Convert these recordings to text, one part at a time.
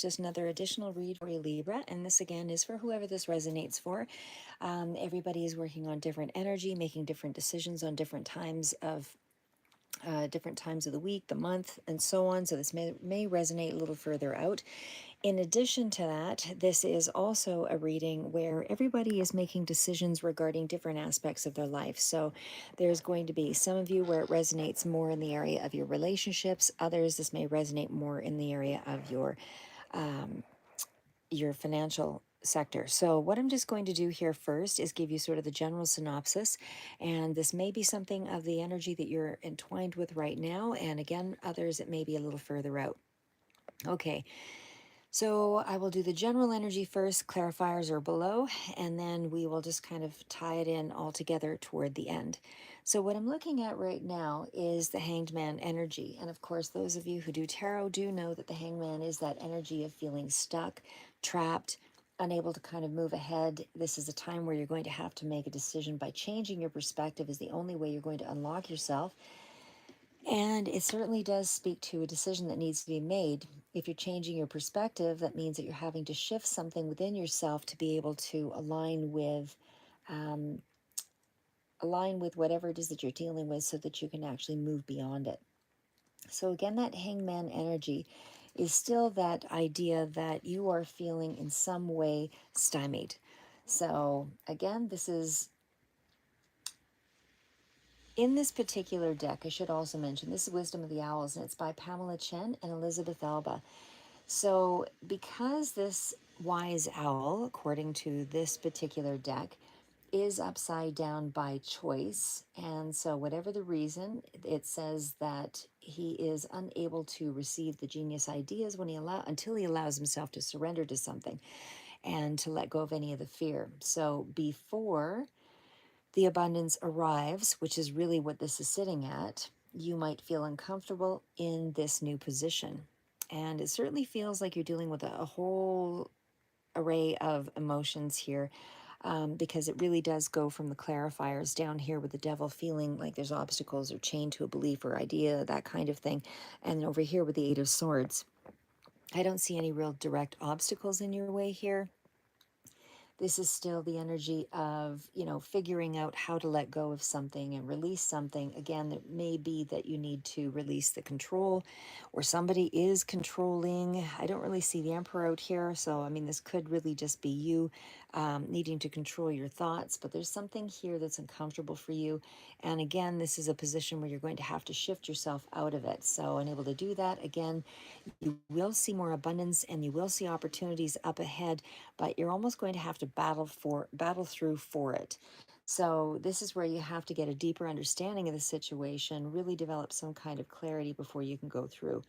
just another additional read for you, Libra, and this again is for whoever this resonates for. Everybody is working on different energy, making different decisions on different times of the week, the month, and so on. So this may resonate a little further out. In addition to that, this is also a reading where everybody is making decisions regarding different aspects of their life. So there's going to be some of you where it resonates more in the area of your relationships. Others, this may resonate more in the area of your financial sector. So what I'm just going to do here first is give you sort of the general synopsis, and this may be something of the energy that you're entwined with right now, and again, others it may be a little further out. Okay, so I will do the general energy first, clarifiers are below, and then we will just kind of tie it in all together toward the end. So what I'm looking at right now is the Hanged Man energy. And of course, those of you who do tarot do know that the Hanged Man is that energy of feeling stuck, trapped, unable to kind of move ahead. This is a time where you're going to have to make a decision. By changing your perspective is the only way you're going to unlock yourself. And it certainly does speak to a decision that needs to be made. If you're changing your perspective, that means that you're having to shift something within yourself to be able to um, align with whatever it is that you're dealing with, so that you can actually move beyond it. So again, that hangman energy is still that idea that you are feeling in some way stymied. So again, this is in this particular deck. I should also mention this is Wisdom of the Owls, and it's by Pamela Chen and Elizabeth Elba. So because this wise owl, according to this particular deck, is upside down by choice, and so whatever the reason, it says that he is unable to receive the genius ideas until he allows himself to surrender to something and to let go of any of the fear. So before the abundance arrives, which is really what this is sitting at, you might feel uncomfortable in this new position. And it certainly feels like you're dealing with a whole array of emotions here, because it really does go from the clarifiers down here with the devil feeling like there's obstacles or chained to a belief or idea, that kind of thing. And over here with the Eight of Swords, I don't see any real direct obstacles in your way here. This is still the energy of, figuring out how to let go of something and release something. Again, it may be that you need to release the control, or somebody is controlling. I don't really see the Emperor out here. So, I mean, this could really just be you needing to control your thoughts. But there's something here that's uncomfortable for you. And again, this is a position where you're going to have to shift yourself out of it. So, unable to do that, again, you will see more abundance and you will see opportunities up ahead, but you're almost going to have to battle through for it. So this is where you have to get a deeper understanding of the situation, really develop some kind of clarity before you can go through.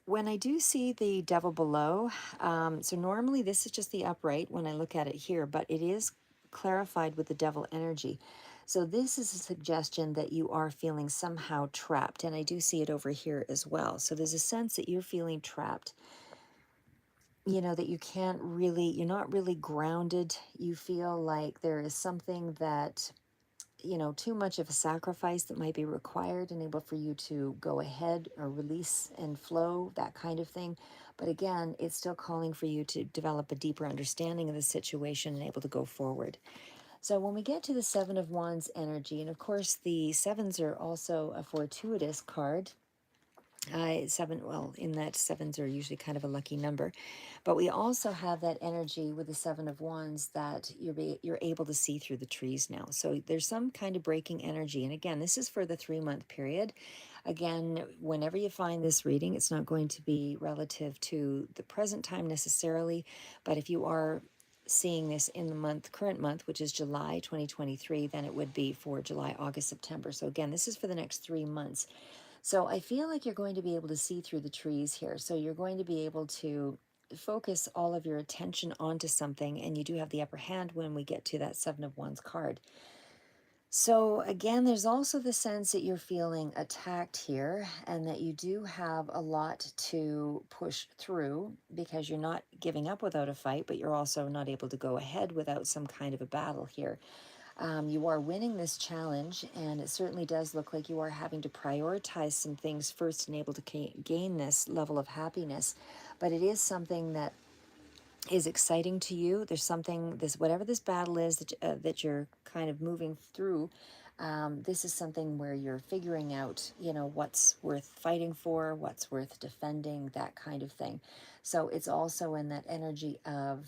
When I do see the devil below, so normally this is just the upright when I look at it here, but it is clarified with the devil energy. So this is a suggestion that you are feeling somehow trapped, and I do see it over here as well. So there's a sense that you're feeling trapped, that you're not really grounded. You feel like there is something that, too much of a sacrifice that might be required, and able for you to go ahead or release and flow, that kind of thing. But again, it's still calling for you to develop a deeper understanding of the situation and able to go forward. So when we get to the Seven of Wands energy, and of course the sevens are also a fortuitous card. In that sevens are usually kind of a lucky number, but we also have that energy with the Seven of Wands that you're able to see through the trees now. So there's some kind of breaking energy, and again, this is for the 3-month period. Again, whenever you find this reading, it's not going to be relative to the present time necessarily, but if you are seeing this in the current month, which is July 2023, then it would be for July, August, September. So again, this is for the next 3 months. So I feel like you're going to be able to see through the trees here. So you're going to be able to focus all of your attention onto something, and you do have the upper hand when we get to that Seven of Wands card. So again, there's also the sense that you're feeling attacked here, and that you do have a lot to push through, because you're not giving up without a fight, but you're also not able to go ahead without some kind of a battle here. You are winning this challenge, and it certainly does look like you are having to prioritize some things first and able to gain this level of happiness. But it is something that is exciting to you. There's something, this whatever this battle is that you're kind of moving through. This is something where you're figuring out, what's worth fighting for, what's worth defending, that kind of thing. So it's also in that energy of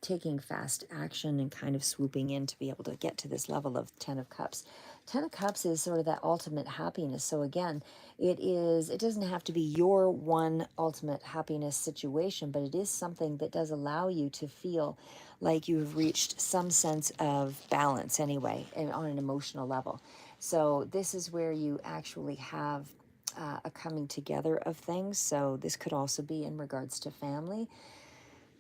taking fast action and kind of swooping in to be able to get to this level of Ten of Cups. Ten of Cups is sort of that ultimate happiness. So again, it doesn't have to be your one ultimate happiness situation, but it is something that does allow you to feel like you've reached some sense of balance anyway, and on an emotional level. So this is where you actually have a coming together of things. So this could also be in regards to family.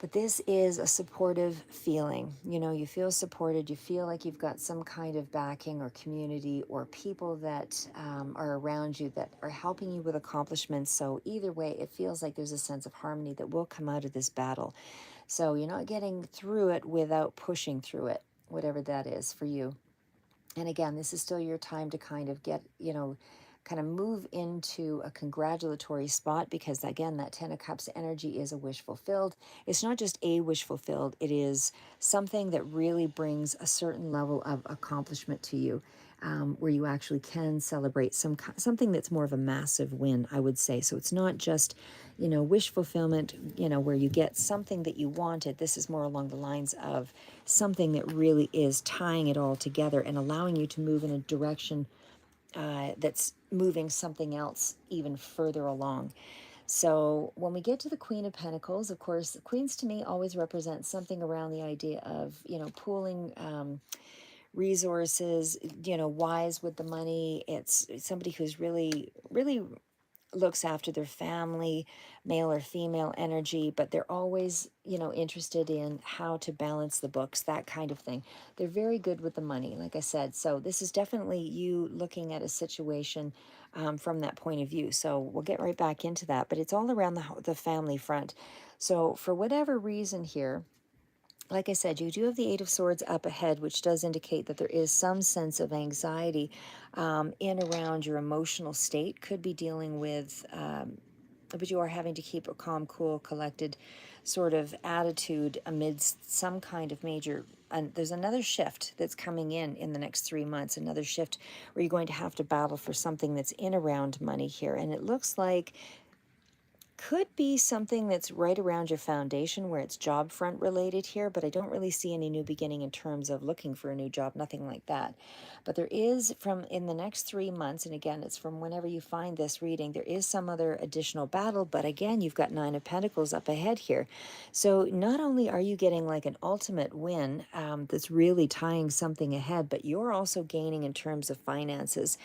But this is a supportive feeling. You feel supported. You feel like you've got some kind of backing or community or people that are around you that are helping you with accomplishments. So either way, it feels like there's a sense of harmony that will come out of this battle. So you're not getting through it without pushing through it, whatever that is for you. And again, this is still your time to kind of get, kind of move into a congratulatory spot, because again, that Ten of Cups energy is a wish fulfilled. It's not just a wish fulfilled, it is something that really brings a certain level of accomplishment to you, where you actually can celebrate something that's more of a massive win, I would say. So it's not just, wish fulfillment, where you get something that you wanted. This is more along the lines of something that really is tying it all together and allowing you to move in a direction that's moving something else even further along. So when we get to the Queen of Pentacles, of course, the queens to me always represent something around the idea of, pooling resources, wise with the money. It's somebody who's really, really looks after their family, male or female energy, but they're always, interested in how to balance the books, that kind of thing. They're very good with the money, like I said. So this is definitely you looking at a situation from that point of view. So we'll get right back into that, but it's all around the family front. So for whatever reason here, like I said, you do have the Eight of Swords up ahead, which does indicate that there is some sense of anxiety in around your emotional state. Could be dealing with, but you are having to keep a calm, cool, collected sort of attitude amidst some kind of major. And there's another shift that's coming in the next 3 months, another shift where you're going to have to battle for something that's in around money here. And it looks like could be something that's right around your foundation where it's job front related here, but I don't really see any new beginning in terms of looking for a new job, nothing like that. But there is, from in the next 3 months, and again, it's from whenever you find this reading, there is some other additional battle, but again, you've got Nine of Pentacles up ahead here. So not only are you getting like an ultimate win that's really tying something ahead, but you're also gaining in terms of finances.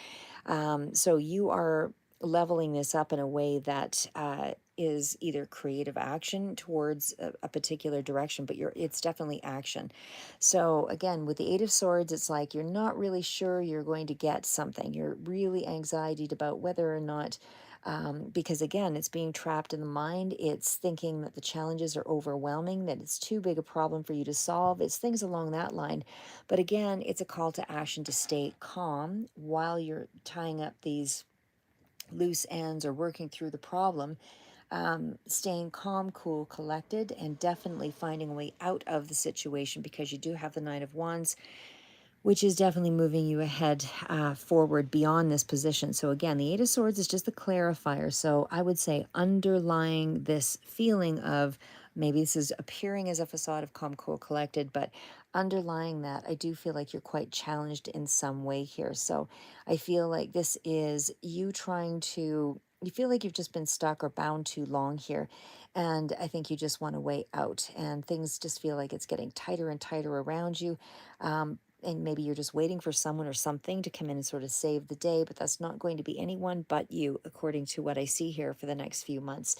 So you are leveling this up in a way that is either creative action towards a particular direction, but it's definitely action. So again, with the Eight of Swords, it's like you're not really sure you're going to get something. You're really anxietied about whether or not, because again, it's being trapped in the mind. It's thinking that the challenges are overwhelming, that it's too big a problem for you to solve. It's things along that line. But again, it's a call to action to stay calm while you're tying up these loose ends or working through the problem. Staying calm, cool, collected, and definitely finding a way out of the situation, because you do have the Nine of Wands, which is definitely moving you ahead, forward beyond this position. So again, the Eight of Swords is just the clarifier. So I would say underlying this feeling of, maybe this is appearing as a facade of calm, cool, collected, but underlying that, I do feel like you're quite challenged in some way here. So I feel like this is you trying to, you feel like you've just been stuck or bound too long here. And I think you just want a way out. And things just feel like it's getting tighter and tighter around you. And maybe you're just waiting for someone or something to come in and sort of save the day, but that's not going to be anyone but you, according to what I see here for the next few months.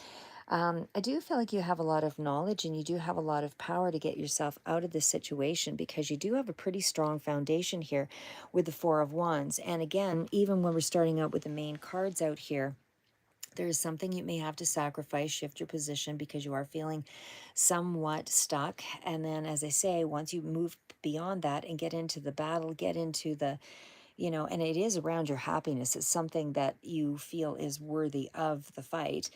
I do feel like you have a lot of knowledge and you do have a lot of power to get yourself out of this situation, because you do have a pretty strong foundation here with the Four of Wands. And again, even when we're starting out with the main cards out here, There is something you may have to sacrifice, shift your position because you are feeling somewhat stuck. And then, as I say, once you move beyond that and get into the battle, get into the, and it is around your happiness, it's something that you feel is worthy of the fight.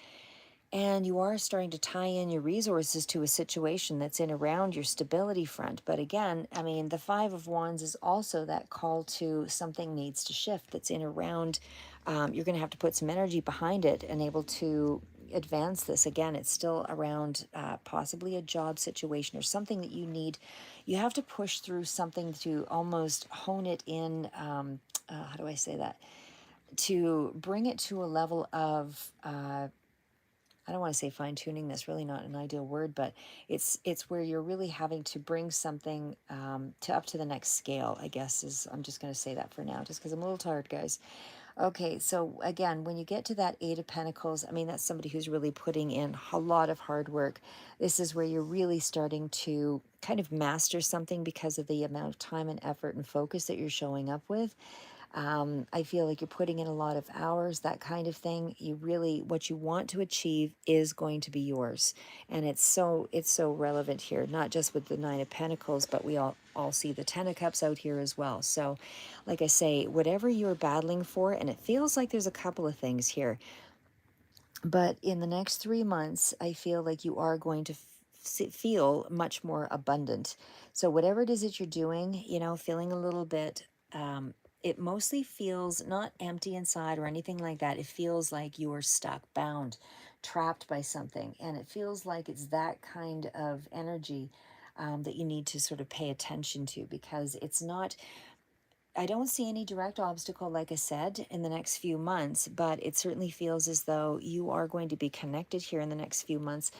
And you are starting to tie in your resources to a situation that's in around your stability front. But again, I mean, the Five of Wands is also that call to something needs to shift that's in around. You're going to have to put some energy behind it and able to advance this. Again, it's still around possibly a job situation or something that you need. You have to push through something to almost hone it in. How do I say that? To bring it to a level of I don't want to say fine tuning. That's really not an ideal word, but it's where you're really having to bring something to up to the next scale. I guess is I'm just going to say that for now, just because I'm a little tired, guys. Okay, so again, when you get to that Eight of Pentacles, I mean that's somebody who's really putting in a lot of hard work. This is where you're really starting to kind of master something because of the amount of time and effort and focus that you're showing up with. I feel like you're putting in a lot of hours, that kind of thing. You really, what you want to achieve is going to be yours. And it's so relevant here, not just with the Nine of Pentacles, but we all see the Ten of Cups out here as well. So, like I say, whatever you're battling for, and it feels like there's a couple of things here, but in the next 3 months, I feel like you are going to feel much more abundant. So, whatever it is that you're doing, feeling a little bit, it mostly feels not empty inside or anything like that. It feels like you are stuck, bound, trapped by something. And it feels like it's that kind of energy that you need to sort of pay attention to because it's not. I don't see any direct obstacle, like I said, in the next few months, but it certainly feels as though you are going to be connected here in the next few months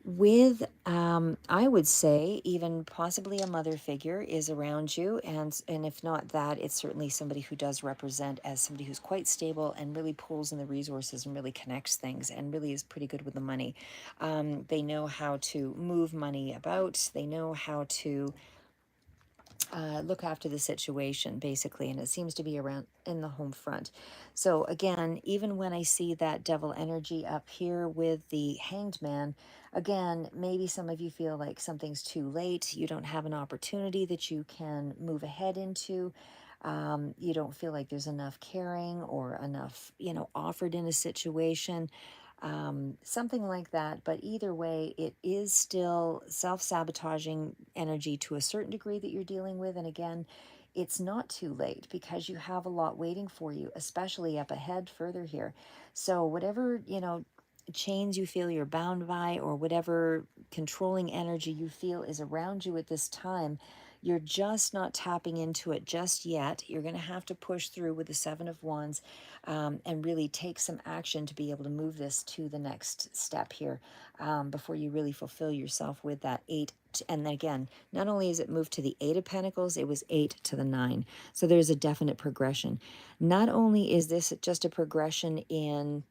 with, I would say, even possibly a mother figure is around you. And if not that, it's certainly somebody who does represent as somebody who's quite stable and really pulls in the resources and really connects things and really is pretty good with the money. They know how to move money about. They know how to look after the situation basically, and it seems to be around in the home front. So again, even when I see that devil energy up here with the Hanged Man, again, maybe some of you feel like something's too late, you don't have an opportunity that you can move ahead into. You don't feel like there's enough caring or enough offered in a situation, something like that. But either way, it is still self-sabotaging energy to a certain degree that you're dealing with. And again, it's not too late because you have a lot waiting for you, especially up ahead further here. So whatever, chains you feel you're bound by, or whatever controlling energy you feel is around you at this time, you're just not tapping into it just yet. You're going to have to push through with the Seven of Wands, and really take some action to be able to move this to the next step here, before you really fulfill yourself with that eight. And then again, not only is it moved to the Eight of Pentacles, it was eight to the nine. So there's a definite progression. Not only is this just a progression in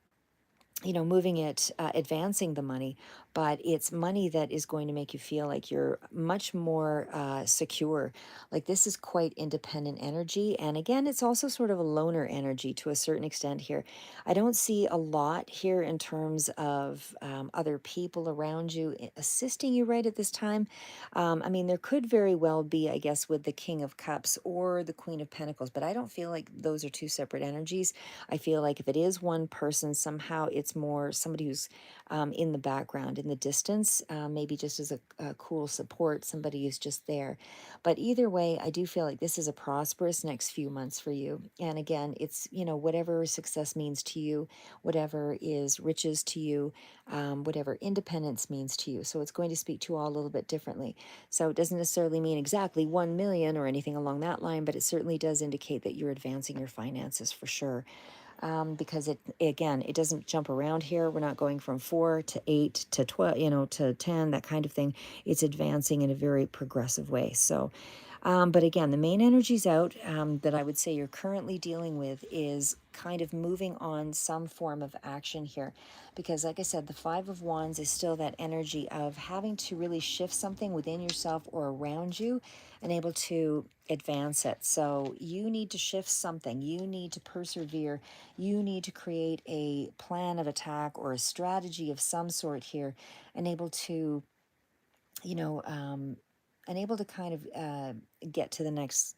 moving it, advancing the money, but it's money that is going to make you feel like you're much more secure. Like this is quite independent energy. And again, it's also sort of a loner energy to a certain extent here. I don't see a lot here in terms of other people around you assisting you right at this time. I mean, there could very well be, I guess, with the King of Cups or the Queen of Pentacles, but I don't feel like those are two separate energies. I feel like if it is one person, somehow it's more somebody who's in the background, in the distance, maybe just as a cool support, somebody who's just there. But either way, I do feel like this is a prosperous next few months for you. And again, it's, whatever success means to you, whatever is riches to you, whatever independence means to you. So it's going to speak to you all a little bit differently. So it doesn't necessarily mean exactly 1 million or anything along that line, but it certainly does indicate that you're advancing your finances for sure. Because it doesn't jump around here. We're not going from 4 to 8 to 12, to 10, that kind of thing. It's advancing in a very progressive way. So But again, the main energies out that I would say you're currently dealing with is kind of moving on some form of action here. Because, like I said, the Five of Wands is still that energy of having to really shift something within yourself or around you and able to advance it. So you need to shift something, you need to persevere, you need to create a plan of attack or a strategy of some sort here, and able to, you know, and able to kind of get to the next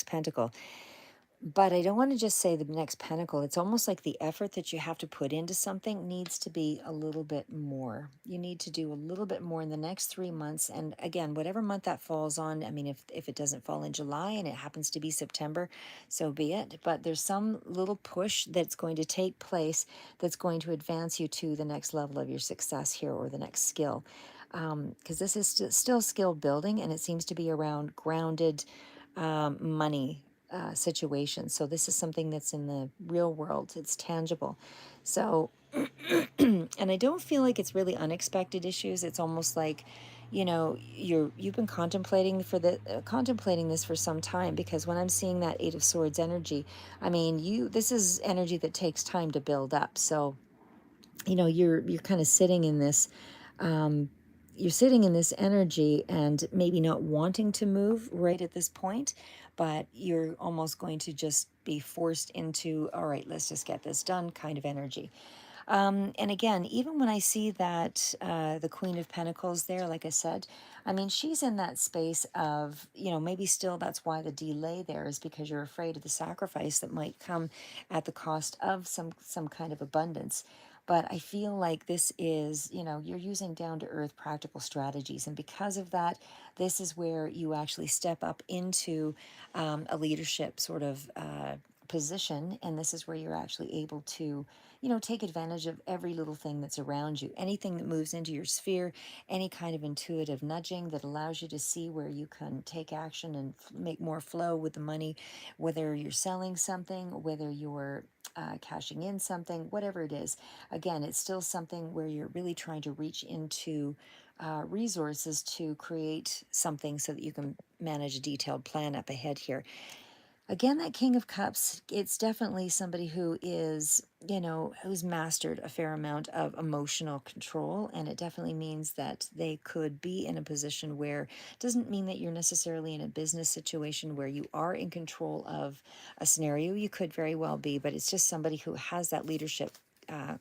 pentacle. But I don't want to just say the next pentacle. It's almost like the effort that you have to put into something needs to be a little bit more. You need to do a little bit more in the next 3 months. And again, whatever month that falls on, I mean, if it doesn't fall in July and it happens to be September, so be it. But there's some little push that's going to take place that's going to advance you to the next level of your success here, or the next skill. Because this is still skill building, and it seems to be around grounded money situations. So this is something that's in the real world. It's tangible. So, and I don't feel like it's really unexpected issues. It's almost like, you've been contemplating this for some time, because when I'm seeing that Eight of Swords energy, I mean, this is energy that takes time to build up. So, you're kind of sitting in this you're sitting in this energy and maybe not wanting to move right at this point, but you're almost going to just be forced into, all right, let's just get this done kind of energy. And again, even when I see that the Queen of Pentacles there, like I said, I mean, she's in that space of, maybe still that's why the delay there is, because you're afraid of the sacrifice that might come at the cost of some kind of abundance. But I feel like this is, you're using down to earth practical strategies. And because of that, this is where you actually step up into a leadership sort of position. And this is where you're actually able to, take advantage of every little thing that's around you. Anything that moves into your sphere, any kind of intuitive nudging that allows you to see where you can take action and make more flow with the money, whether you're selling something, whether you're cashing in something, whatever it is. Again, it's still something where you're really trying to reach into resources to create something so that you can manage a detailed plan up ahead here. Again, that King of Cups, it's definitely somebody who is, who's mastered a fair amount of emotional control. And it definitely means that they could be in a position where, it doesn't mean that you're necessarily in a business situation where you are in control of a scenario. You could very well be, but it's just somebody who has that leadership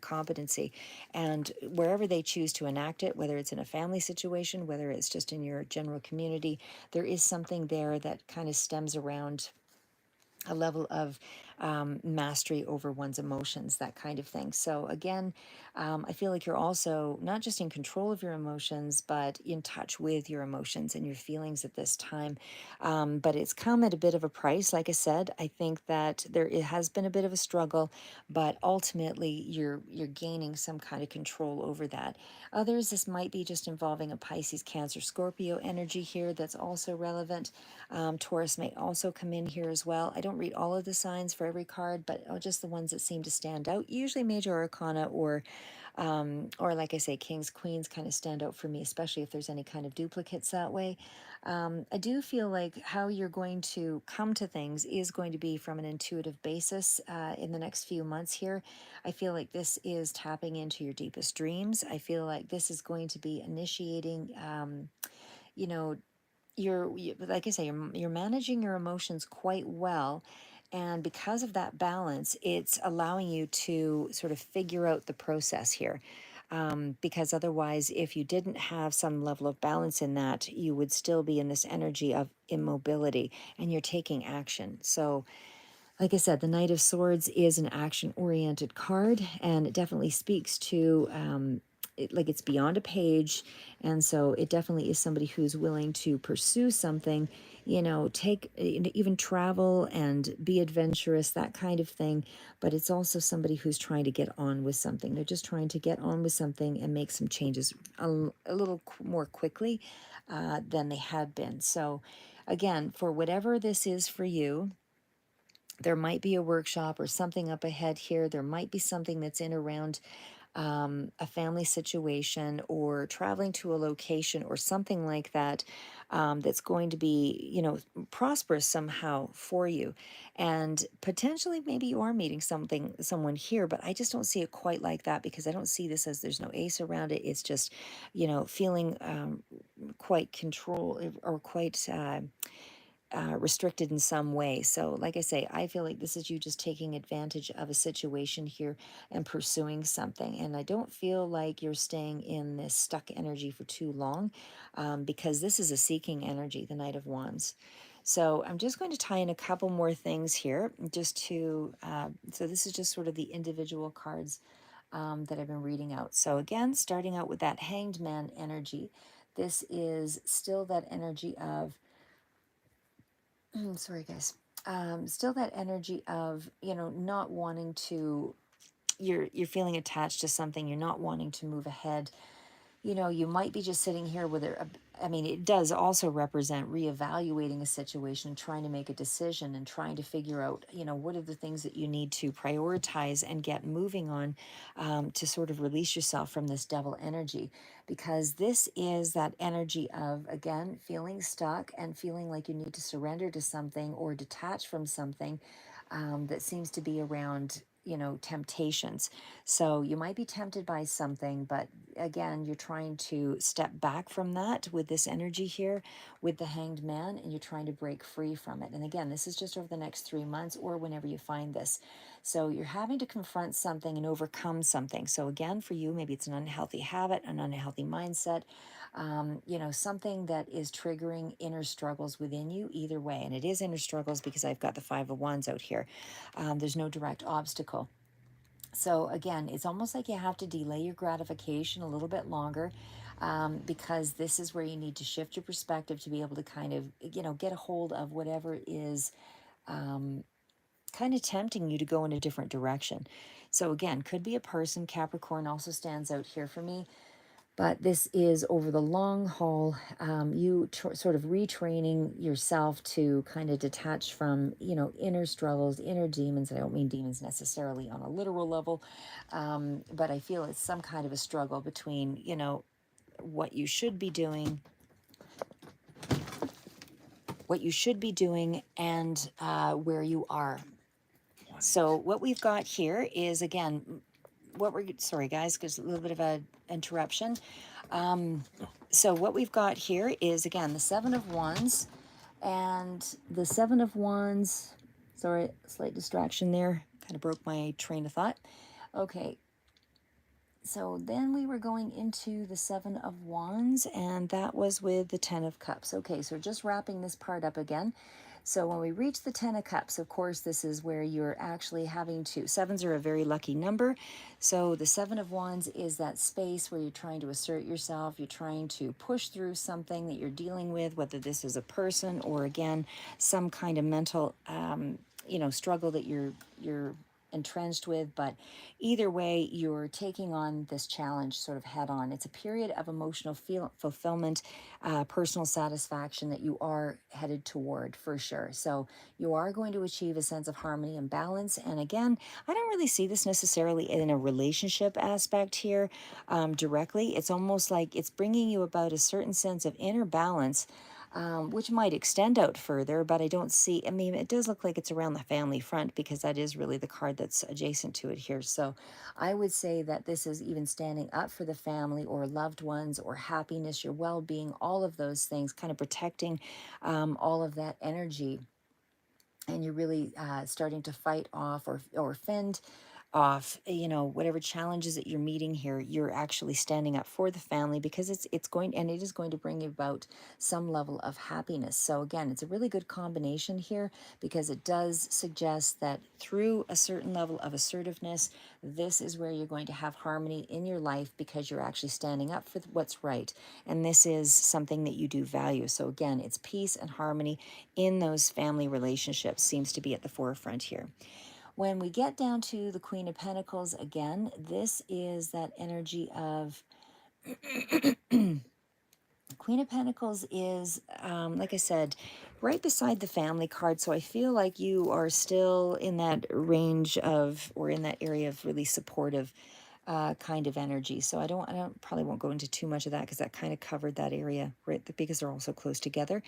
competency, and wherever they choose to enact it, whether it's in a family situation, whether it's just in your general community, there is something there that kind of stems around a level of mastery over one's emotions, that kind of thing. So again, I feel like you're also not just in control of your emotions, but in touch with your emotions and your feelings at this time. But it's come at a bit of a price. Like I said, I think that it has been a bit of a struggle, but ultimately you're gaining some kind of control over that. Others, this might be just involving a Pisces, Cancer, Scorpio energy here that's also relevant. Taurus may also come in here as well. I don't read all of the signs for every card, but just the ones that seem to stand out. Usually major arcana or like I say, kings, queens kind of stand out for me, especially if there's any kind of duplicates that way. I do feel like how you're going to come to things is going to be from an intuitive basis in the next few months here. I feel like this is tapping into your deepest dreams. I feel like this is going to be initiating, you know, like I say, you're managing your emotions quite well, and because of that balance, it's allowing you to sort of figure out the process here. Because otherwise, if you didn't have some level of balance in that, you would still be in this energy of immobility, and you're taking action. So like I said, the Knight of Swords is an action-oriented card, and it definitely speaks to, like it's beyond a page, and so it definitely is somebody who's willing to pursue something, take even travel and be adventurous, that kind of thing. But it's also somebody who's trying to get on with something. They're just trying to get on with something and make some changes a little more quickly than they had been. So, again, for whatever this is for you, there might be a workshop or something up ahead here. There might be something that's in around a family situation or traveling to a location or something like that, that's going to be, prosperous somehow for you. And potentially maybe you are meeting someone here, but I just don't see it quite like that, because I don't see this as there's no ace around it. It's just, feeling quite control or quite restricted in some way. So, like I say, I feel like this is you just taking advantage of a situation here and pursuing something. And I don't feel like you're staying in this stuck energy for too long, because this is a seeking energy, the Knight of Wands. So I'm just going to tie in a couple more things here, just to, so this is just sort of the individual cards that I've been reading out. So again, starting out with that Hanged Man energy, this is still that energy of, sorry guys, still that energy of, not wanting to, you're feeling attached to something, you're not wanting to move ahead. You might be just sitting here with a, I mean, it does also represent reevaluating a situation, trying to make a decision and trying to figure out, what are the things that you need to prioritize and get moving on, to sort of release yourself from this devil energy. Because this is that energy of, again, feeling stuck and feeling like you need to surrender to something or detach from something, that seems to be around, temptations. So you might be tempted by something, but again, you're trying to step back from that with this energy here with the Hanged Man, and you're trying to break free from it. And again, this is just over the next 3 months or whenever you find this. So you're having to confront something and overcome something. So again, for you, maybe it's an unhealthy habit, an unhealthy mindset, something that is triggering inner struggles within you either way. And it is inner struggles because I've got the Five of Wands out here. There's no direct obstacle. So again, it's almost like you have to delay your gratification a little bit longer, because this is where you need to shift your perspective to be able to kind of, get a hold of whatever is kind of tempting you to go in a different direction. So again, could be a person. Capricorn also stands out here for me. But this is over the long haul, you sort of retraining yourself to kind of detach from, inner struggles, inner demons. I don't mean demons necessarily on a literal level, but I feel it's some kind of a struggle between, what you should be doing, and where you are. So what we've got here is, again, sorry guys, because a little bit of a interruption. So what we've got here is, again, the Seven of Wands, and the Seven of Wands, sorry, slight distraction there, kind of broke my train of thought. Okay, so then we were going into the Seven of Wands, and that was with the Ten of Cups. Okay, so just wrapping this part up again. So when we reach the Ten of Cups, of course, this is where you're actually having to, sevens are a very lucky number. So the Seven of Wands is that space where you're trying to assert yourself, you're trying to push through something that you're dealing with, whether this is a person or, again, some kind of mental, struggle that you're entrenched with. But either way, you're taking on this challenge sort of head on. It's a period of emotional fulfillment, personal satisfaction that you are headed toward for sure. So you are going to achieve a sense of harmony and balance. And again, I don't really see this necessarily in a relationship aspect here, directly. It's almost like it's bringing you about a certain sense of inner balance, which might extend out further, but I don't see, I mean, it does look like it's around the family front, because that is really the card that's adjacent to it here. So I would say that this is even standing up for the family or loved ones or happiness, your well-being, all of those things, kind of protecting, all of that energy. And you're really starting to fight off or fend off, whatever challenges that you're meeting here. You're actually standing up for the family, because it's going, and it is going to bring about some level of happiness. So again, it's a really good combination here, because it does suggest that through a certain level of assertiveness, this is where you're going to have harmony in your life, because you're actually standing up for what's right, and this is something that you do value. So again, it's peace and harmony in those family relationships seems to be at the forefront here. When we get down to the Queen of Pentacles, again, this is that energy of Queen of Pentacles is, like I said, right beside the family card. So I feel like you are still in that range of, or in that area of really supportive kind of energy. So I don't probably won't go into too much of that because that kind of covered that area, right? Because they're all so close together.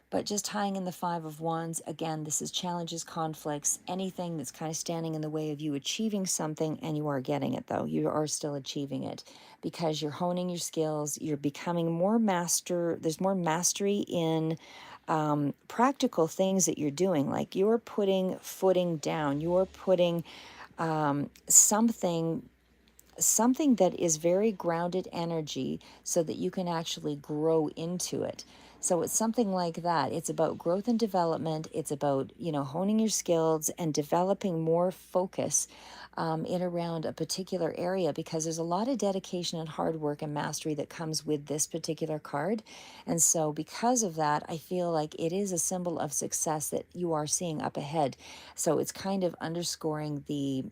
But just tying in the Five of Wands, again, this is challenges, conflicts, anything that's kind of standing in the way of you achieving something, and you are getting it though. You are still achieving it because you're honing your skills, you're becoming more master. There's more mastery in practical things that you're doing. Like you're putting footing down, you're putting something that is very grounded energy so that you can actually grow into it. So it's something like that. It's about growth and development. It's about, honing your skills and developing more focus in around a particular area, because there's a lot of dedication and hard work and mastery that comes with this particular card. And so because of that, I feel like it is a symbol of success that you are seeing up ahead. So it's kind of underscoring the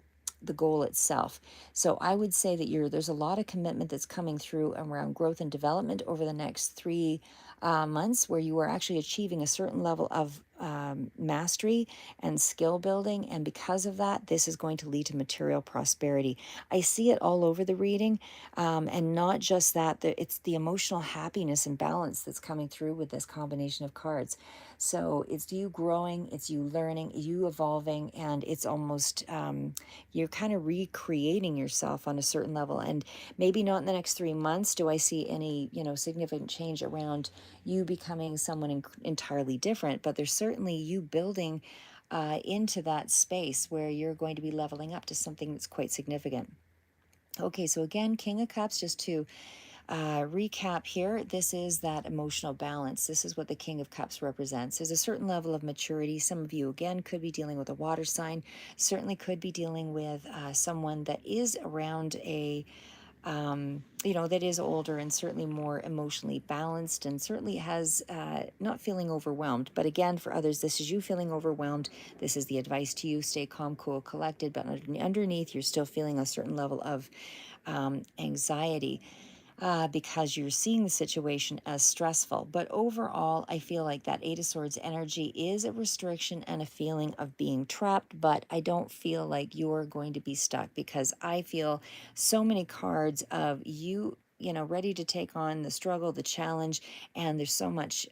goal itself. So I would say that there's a lot of commitment that's coming through around growth and development over the next 3 months, where you are actually achieving a certain level of mastery and skill building. And because of that, this is going to lead to material prosperity. I see it all over the reading. And not just that, it's the emotional happiness and balance that's coming through with this combination of cards. So it's you growing, it's you learning, you evolving, and it's almost you're kind of recreating yourself on a certain level. And maybe not in the next 3 months do I see any, significant change around you becoming someone entirely different, but there's certainly you building into that space where you're going to be leveling up to something that's quite significant. Okay, so again, King of Cups, just to recap here, this is that emotional balance. This is what the King of Cups represents. There's a certain level of maturity. Some of you, again, could be dealing with a water sign, certainly could be dealing with someone that is around that is older and certainly more emotionally balanced, and certainly has not feeling overwhelmed. But again, for others, this is you feeling overwhelmed. This is the advice to you: stay calm, cool, collected. But underneath, you're still feeling a certain level of anxiety because you're seeing the situation as stressful. But overall, I feel like that Eight of Swords energy is a restriction and a feeling of being trapped, but I don't feel like you're going to be stuck, because I feel so many cards of you, ready to take on the struggle, the challenge, and there's so much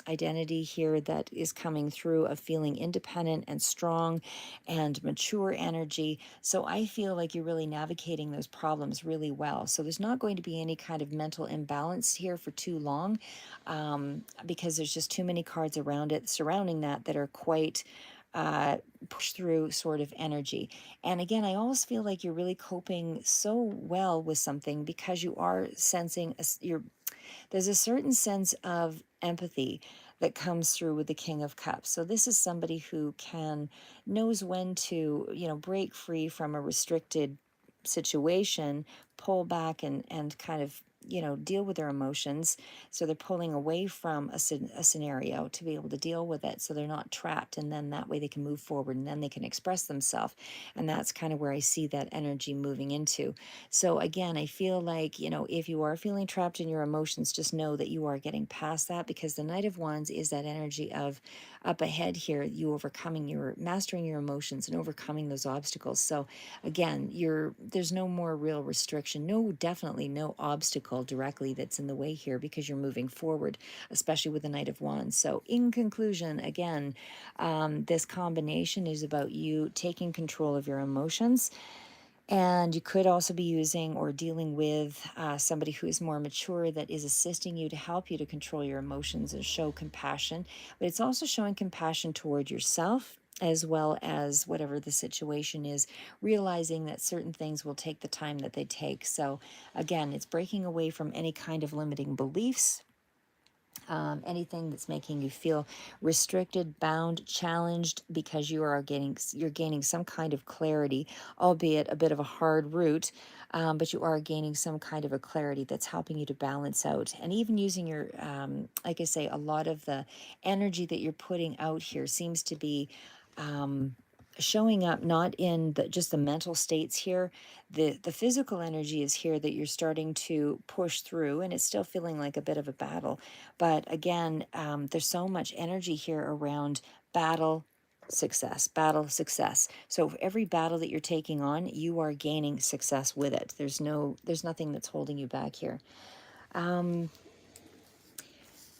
identity here that is coming through of feeling independent and strong and mature energy. So I feel like you're really navigating those problems really well. So there's not going to be any kind of mental imbalance here for too long, because there's just too many cards around it, surrounding that are quite push through sort of energy. And again, I always feel like you're really coping so well with something, because you are sensing there's a certain sense of empathy that comes through with the King of Cups. So this is somebody who knows when to, break free from a restricted situation, pull back and kind of, deal with their emotions. So they're pulling away from a scenario to be able to deal with it. So they're not trapped. And then that way they can move forward, and then they can express themselves. And that's kind of where I see that energy moving into. So again, I feel like, if you are feeling trapped in your emotions, just know that you are getting past that, because the Knight of Wands is that energy of up ahead here, you mastering your emotions and overcoming those obstacles. So again, there's no more real restriction, definitely no obstacle directly that's in the way here, because you're moving forward, especially with the Knight of Wands. So in conclusion, again, this combination is about you taking control of your emotions. And you could also be using or dealing with somebody who is more mature, that is assisting you to help you to control your emotions and show compassion. But it's also showing compassion toward yourself, as well as whatever the situation is, realizing that certain things will take the time that they take. So again, it's breaking away from any kind of limiting beliefs, anything that's making you feel restricted, bound, challenged, because you're gaining some kind of clarity, albeit a bit of a hard route, but you are gaining some kind of a clarity that's helping you to balance out. And even using your, like I say, a lot of the energy that you're putting out here seems to be showing up not in just the mental states here. The physical energy is here, that you're starting to push through, and it's still feeling like a bit of a battle. But again, there's so much energy here around battle, success, battle, success. So every battle that you're taking on, you are gaining success with it. There's nothing that's holding you back here.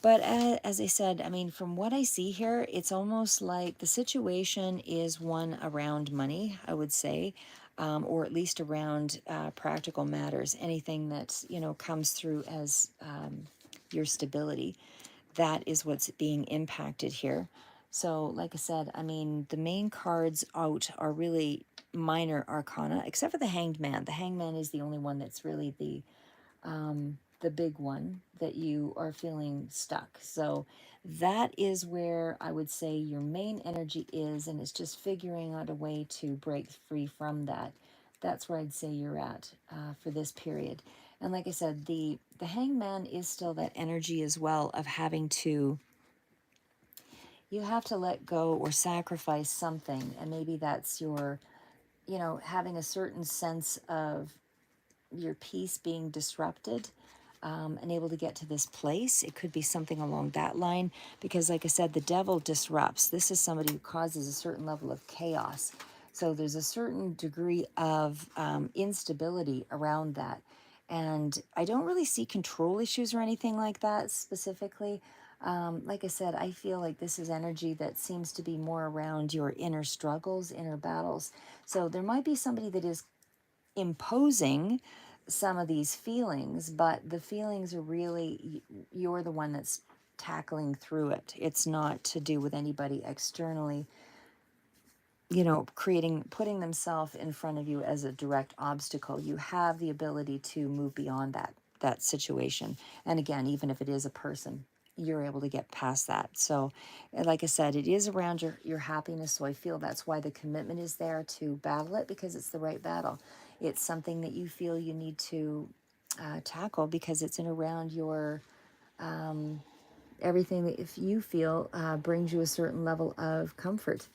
But as I said, I mean, from what I see here, it's almost like the situation is one around money, I would say, or at least around practical matters. Anything that, comes through as your stability, that is what's being impacted here. So, like I said, I mean, the main cards out are really minor arcana, except for the Hanged Man. The Hanged Man is the only one that's really the big one that you are feeling stuck. So that is where I would say your main energy is, and it's just figuring out a way to break free from that. That's where I'd say you're at for this period. And like I said, the hangman is still that energy as well of having to, you have to let go or sacrifice something, and maybe that's your, having a certain sense of your peace being disrupted, and able to get to this place. It could be something along that line because, like I said, the devil disrupts. This is somebody who causes a certain level of chaos. So there's a certain degree of instability around that. And I don't really see control issues or anything like that specifically. Like I said, I feel like this is energy that seems to be more around your inner struggles, inner battles. So there might be somebody that is imposing some of these feelings, but the feelings are really, you're the one that's tackling through it. It's not to do with anybody externally, putting themselves in front of you as a direct obstacle. You have the ability to move beyond that situation. And again, even if it is a person, you're able to get past that. So like I said, it is around your happiness. So I feel that's why the commitment is there to battle it, because it's the right battle. It's something that you feel you need to tackle because it's in around your everything that if you feel brings you a certain level of comfort.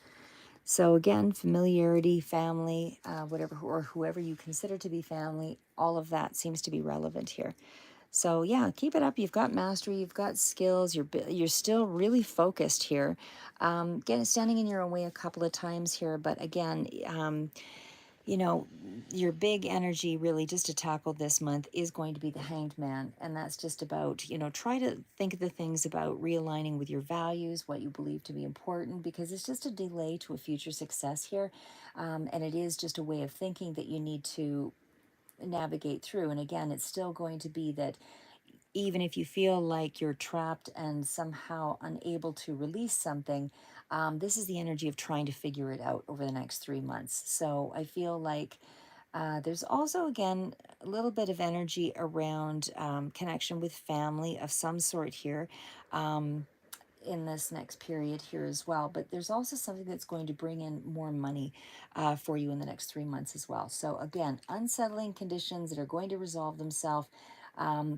So again, familiarity, family, whatever, or whoever you consider to be family, all of that seems to be relevant here. So yeah, keep it up. You've got mastery, you've got skills. You're still really focused here. Getting standing in your own way a couple of times here, but again, you know, your big energy really just to tackle this month is going to be the Hanged Man. And that's just about, try to think of the things about realigning with your values, what you believe to be important, because it's just a delay to a future success here. And it is just a way of thinking that you need to navigate through. And again, it's still going to be that even if you feel like you're trapped and somehow unable to release something, this is the energy of trying to figure it out over the next 3 months. So I feel like there's also, again, a little bit of energy around connection with family of some sort here. In this next period here as well. But there's also something that's going to bring in more money for you in the next 3 months as well. So again, unsettling conditions that are going to resolve themselves.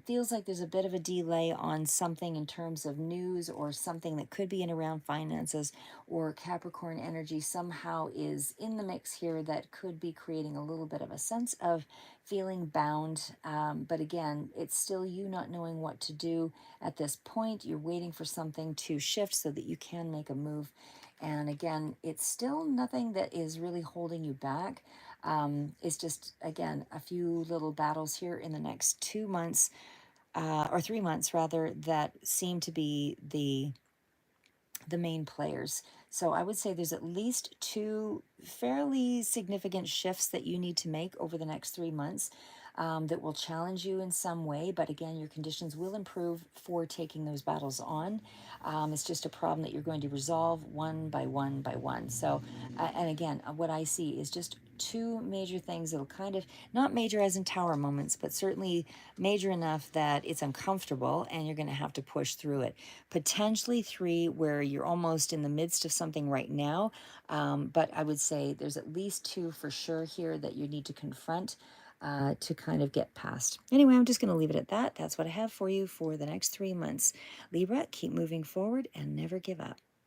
Feels like there's a bit of a delay on something in terms of news or something that could be in around finances, or Capricorn energy somehow is in the mix here that could be creating a little bit of a sense of feeling bound. But again, it's still you not knowing what to do at this point. You're waiting for something to shift so that you can make a move. And again, it's still nothing that is really holding you back. It's just, again, a few little battles here in the next 2 months, or 3 months rather, that seem to be the main players. So I would say there's at least two fairly significant shifts that you need to make over the next 3 months, that will challenge you in some way. But again, your conditions will improve for taking those battles on. It's just a problem that you're going to resolve one by one by one. So, and again, what I see is just two major things that'll kind of, not major as in tower moments, but certainly major enough that it's uncomfortable and you're going to have to push through it. Potentially three where you're almost in the midst of something right now, but I would say there's at least two for sure here that you need to confront to kind of get past. Anyway, I'm just going to leave it at that. That's what I have for you for the next 3 months. Libra, keep moving forward and never give up.